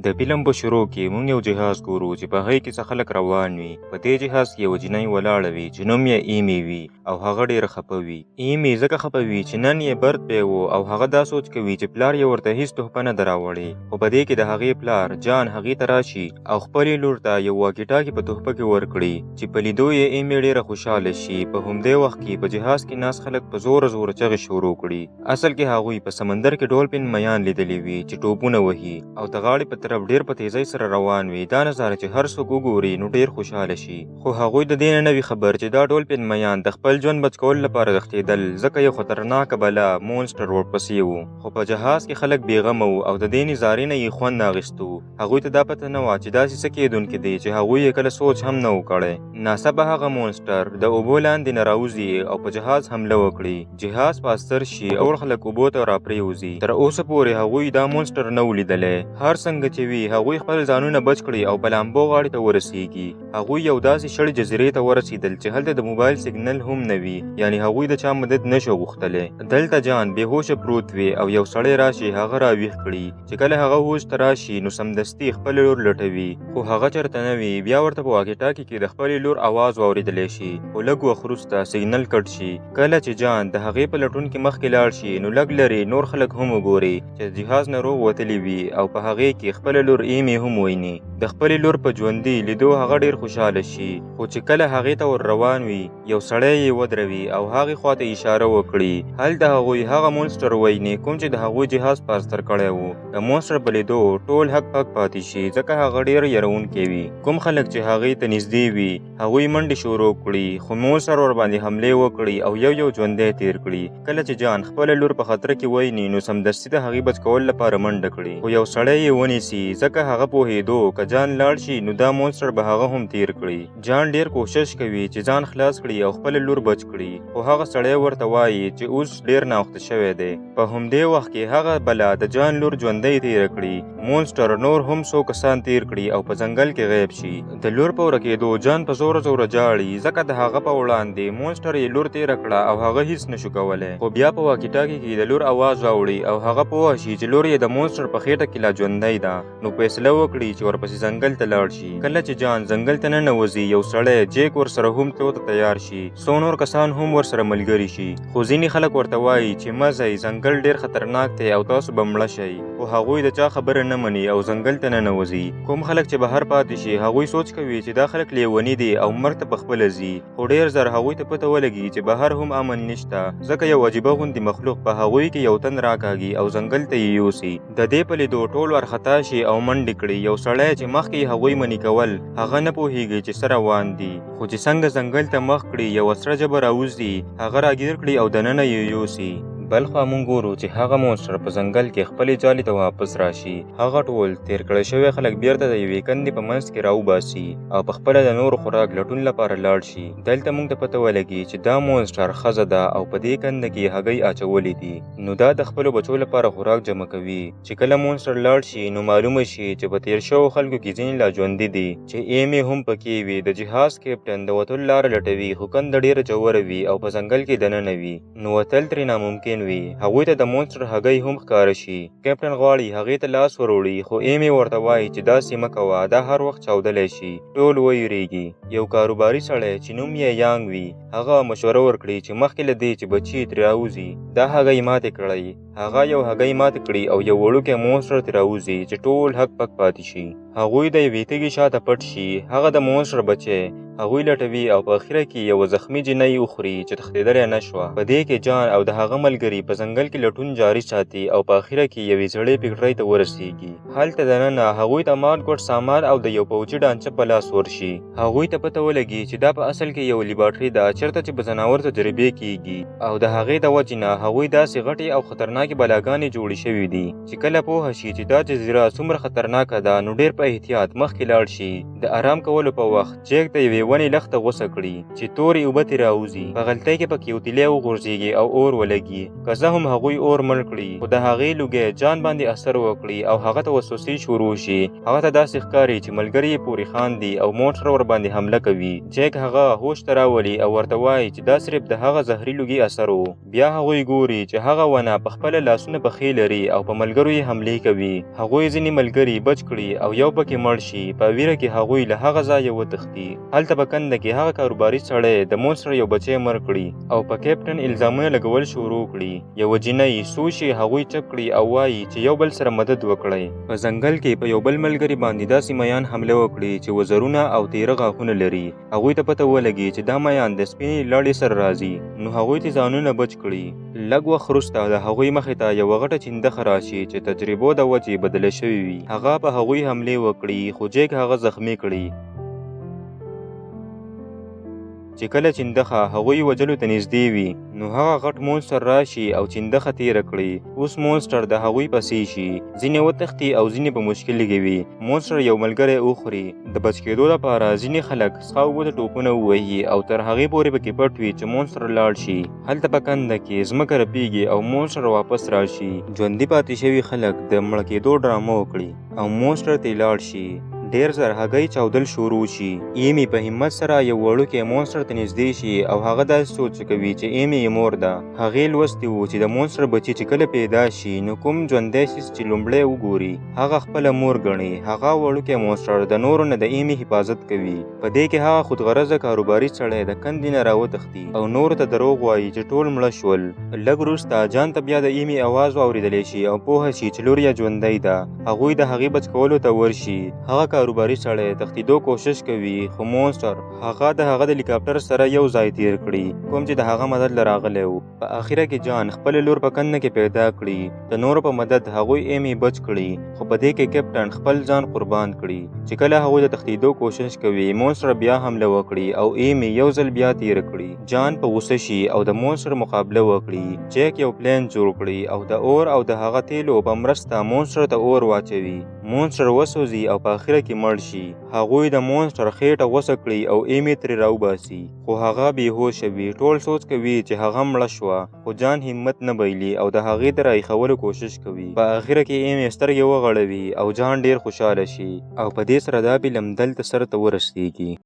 د فلم په شروع کې موږ یو جهاز ګورو چې په هغې کې څه خلک روان وي. په دې جهاز کې یوه جینۍ ولاړه وي چې نوم یې ایمي وي او هغه ډېره خفه وي. ایمي ځکه خفه وي چې نن یې برتډے و او هغه دا سوچ کوي چې پلار یې ورته هیڅ تحفه نه ده راوړې. خو په دې کې د هغې پلار جان هغې ته راشي او خپلې لور ته یو واکي ټاکي په تحفه کې ورکړي چې په لیدو یې ایمي ډېره خوشحاله شي. په همدې وخت کې په جهاز کې ناست خلک په زوره زوره چغې شروع کړي. اصل کې هغوی په سمندر کې ډولفین میان لیدلي وي چې ټوپونه وهي او د غاړې په طرف ډېر په تیزۍ سره روان وي. دا نظاره چې هر څوک وګوري نو ډېر خوشحاله شي. خو هغوی د دې نه وي خبر چې دا ډولفین میان د خپل ژوند بچ کولو لپاره تښتېدل، ځکه یو خطرناکه بلا مونسټر ورپسې و. خو په جهاز کې خلک بېغمه وو او د دې نظارې نه یې خوند اخیسته. هغوی ته دا پته نه وه چې داسې څه کېدونکي دی چې هغوی یې کله سوچ هم نه و کړی. ناڅاپه هغه مونسټر د اوبو لاندې نه راوځي او په جهاز حمله وکړي. جهاز پاستر شي او خلک اوبو ته راپرېوځي. تر اوسه پورې هغوی دا مونسټر نه و لیدلی. هر څنګه چې وي هغوی خپل ځانونه بچ کړي او په لامبو غاړې ته ورسیږي. هغوی یو داسې شړې جزیرې ته ورسېدل چې هلته د موبایل سیګنل هم نه وي، یعنې هغوی د چا مدد نشو غوښتلی. دلته جان بېهوشه پروت وي او یو سړی راشي هغه راویښ کړي. چې کله هغه هوش ته راشي نو سمدستي خپله لور لټوي، خو هغه چېرته نه وي. بیا ورته په واکي ټاکي کې د خپلې لور اواز واورېدلی شي، خو لږ وخت وروسته سیګنل کټ شي. کله چې جان د هغې په لټون کې مخکې لاړ شي نو لږ لرې نور خلک هم وګوري چې د جهاز نه روغ وتلي وي او په هغې کې خپله لور ایمي هم ویني. د خپلې لور په ژوندي لیدو هغه ډېر خوشحاله شي. خو چې کله هغې ته ور روان وي یو سړی یې ودروي او هغې خوا ته اشاره وکړي. هلته هغوی هغه مونسټر ویني کوم چې د هغوی جهاز پاستر کړی و. د مونسټر په لیدو ټول هک پک پاتې شي ځکه هغه ډېر یروونکی وي. کوم خلک چې هغې ته نږدې وي هغوی منډې شروع کړي، خو مونسټر ورباندې حملې وکړي او یو ژوندی تیر کړي. کله چې جان خپله لور په خطر کې ویني نو سمدستي د هغې بچ کولو لپاره منډه کړي، خو یو سړی یې ونیسي ځکه هغه پوهېدو که جان لاړ شي نو دا مونسټر به هغه هم تیر کړي. جان ډېر کوشش کوي چې ځان خلاص کړي او خپله لور بچ کړي، خو هغه سړی ورته وایي چې اوس ډېر ناوخته شوی دی. په همدې وخت کې هغه بلا د جان لور ژوندۍ تیره کړي. مونسټر نور هم څو کسان تیر کړي او په ځنګل کې غیب شي. د لور په ورکېدو جان په زوره زوره جاړي ځکه د هغه په وړاندې مونسټر یې لور تیره کړه او هغه هیڅ نشو کولی. خو بیا په واکي ټاکي کې د لور اواز واوړي او هغه پوه شي چې لور یې د مونسټر په خېټه کې لا ژوندۍ ده. نو فیصله وکړي چې ورپسې ځنګل ته لاړ شي. کله چې جان ځنګل ته ننوځي یو سړی جیک ورسره هم تلو ته تیار شي. څو نور کسان هم ورسره ملګري شي، خو ځینې خلک ورته وایي چې مه ځئ، ځنګل ډېر خطرناک دی او تاسو به مړه شئ. خو هغوی د چا خبره نه مني او ځنګل ته ننوځي. کوم خلک چې بهر پاتې شي هغوی سوچ کوي چې دا خلک لیوني دي او مرګ ته پخپله ځي. خو ډېر زر هغوی ته پته ولګي چې بهر هم امن نشته ځکه یو عجیبه غوندې مخلوق په هغوی کې یو تن راکاږي او ځنګل ته یې یوسي. د دې په لیدو ټول وارخطا شي او منډې کړي. یو سړی چې مخکې هغوی مني کول هغه نه پوهېږي چې څه روان دي، خو چې څنګه ځنګل ته مخ کړي یوه سره ژبه راوځي هغه راګیر کړي او دننه یې یوسي. بل خوا مونږ ګورو چې هغه مونسټر په ځنګل کې خپلې ځالې ته واپس راشي. هغه ټول تیر کړی شوي خلک بیرته د یوې کندې په منځ کې راوباسي او پخپله د نورو خوراک لټون لپاره لاړ شي. دلته مونږ ته پته ولګي چې دا مونسټر ښځه ده او په دې کنده کې هګۍ اچولې دي. نو دا د خپلو بچو لپاره خوراک جمع کوي. چې کله مونسټر لاړ شي نو معلومه شي چې په تیر شوو خلکو کې ځینې لا ژوندي دي، چې ایمي هم پکې وي. د جهاز کیپټن د وتلو لاره لټوي، خو کنده ډېره ژوره وي او په ځنګل کې دننه وي نو وتل ترې ناممکن وي. هغوی ته د مونسټر هګۍ هم ښکاره شي. کیپټن غواړي هغې ته لاس وروړي، خو ایمي ورته وایي چې داسې مه کوه، دا هر وخت چاودلی شي. ټول ویریږي. یو کاروباري سړی چې نوم یې یانګ وي هغه مشوره ورکړي چې مخکې له دې چې بچي ترې راوځي دا هګۍ ماتې کړئ. هغه یو هګۍ ماتې کړي او یو وړوکی مونسټر ترې راوځي چې ټول هک پک پاتې شي. هغوی د یوې تږي شاته پټ شي. هغه د مونسټر بچی هغوی لټوي او په اخره کې یوه زخمي جینۍ وخوري چې تښتېدلی نه شوه. په دې کې جان او د هغه ملګري په ځنګل کې لټون جاري ساتي او په اخره کې یوې زړې فکټرۍ ته ورسېږي. هلته دننه هغوی ته مات ګوټ سامان او د یو پوځي ډانچه په لاس ورشي. هغوی ته پته ولګي چې دا په اصل کې یو لیبارټري ده چېرته چې په ځناور تجربې کېږي او د هغې د وجې نه هغوی داسې غټې او خطرناکې بلاګانې جوړې شوي دي چې کله پوهه شي چې دا جزیره څومره خطرناکه ده نو ډېر په په احتیاط مخکې لاړ شي. د آرام کولو په وخت جیک د یوې ونې لښته غوڅه کړي چې تورې اوبه ترې راوځي. په غلطۍ کې پکې یو تیلی وغورځېږي او اور ولګي. که څه هم هغوی اور مړ کړي خو د هغې لوګی جان باندې اثر وکړي او هغه ته وسوسې شروع شي. هغه ته داسې ښکاري چې ملګري یې پورې خاندي او موټر ورباندې حمله کوي. جیک هغه هوش ته راولي او ورته وایي چې دا صرف د هغه زهري لوګي اثر و. بیا هغوی ګوري چې هغه ونه په خپله لاسونه پښې لري او په ملګرو یې حملې کوي. هغوی ځینې ملګري بچ کړي او یو پکې مړ شي. په ویره کې هغوی له هغه ځایه وتښتي. هلته په کنده کې هغه کاروباري سړی د مونسټر یو بچی مړ کړي او په کیپټن الزامونه لګول شروع کړي. یوه جینۍ سوشي هغوی چپ کړي او وایي چې یو بل سره مدد وکړئ. په ځنګل کې په یو بل ملګري باندې داسې میان حمله وکړي چې وزرونه او تیره غاښونه لري. هغوی ته پته ولګي چې دا میان د سپینې لاړې سره راځي، نو هغوی ته ځانونه بچ کړي. لږ وخت وروسته د هغوی مخې ته یوه غټه چنډخه راشي چې تجربو د وجې بدله شوې وي. هغه په هغوی حملې وکړي خو جیک هغه زخمي کړي. چې کله چنډخه هغوی وجلو ته نږدې وي نو هغه غټ مونسټر راشي او چنډخه تیره کړي. اوس مونسټر د هغوی پسې شي. ځینې وتښتي او ځینې په مشکل کې وي. مونسټر یو ملګری وخوري. د بچ کېدو لپاره ځینې خلک څښا اوبو ته ټوپونه ووهي او تر هغې پورې پکې پټ وي چې مونسټر لاړ شي. هلته په کنده کې ځمکه رپېږي او مونسټر واپس راشي. ژوندي پاتې شوي خلک د مړه کېدو ډرامه وکړي او مونسټر ته لاړ شي. ډېر زر هګۍ چاودل شروع شي. ایمي په همت سره یو وړوکی مونسټر ته نږدې شي او هغه داسې سوچ کوي چې ایمي یې مور ده. هغې لوستي وو چې د مونسټر بچي چې کله پیدا شي نو کوم ژوندی څیز چې لومړی وګوري هغه خپله مور ګڼي. هغه وړوکی مونسټر د نورو نه د ایمي حفاظت کوي. په دې کې هغه خودغرضه کاروباري سړی د کندې نه راوتښتي او نورو ته دروغ وایي چې ټول مړه شول. لږ وروسته جان ته بیا د ایمي اواز واورېدلی شي او پوهه شي چې لور یې ژوندی ده. هغوی د هغې بچ کولو ته ورشي. هغه کاروباري سړی تښتېدو کوشش کوي خو مونسټر هغه د هغه د هلیکاپټر سره یو ځای تیر کړي کوم چې د هغه مدد له راغلی و. په اخره کې جان خپله لور په کنده کې پیدا کړي. د نورو په مدد هغوی ایمي بچ کړي خو په دې کې کیپټن خپل ځان قربان کړي. چې کله هغوی د تښتېدو کوشش کوي مونسټر بیا حمله وکړي او ایمي یو ځل بیا تیر کړي. جان په غوسه شي او د مونسټر مقابله وکړي. جیک یو پلان جوړ کړي او د اور او د هغه تیلو په مرسته مونسټر ته اور واچوي. مونسټر وسوځي او په اخره کې مړ شي. هغوی د مونسټر خېټه غوڅه کړي او ایمي ترې راوباسي خو هغه بېهوشه وي. ټول سوچ کوي چې هغه مړه شوه خو جان همت نه بایلي او د هغې د رایښولو کوشش کوي. په اخره کې ایمي سترګې وغړوي او جان ډېر خوشحاله شي او په دې سره دا فلم دلته سر ته ورسیږي.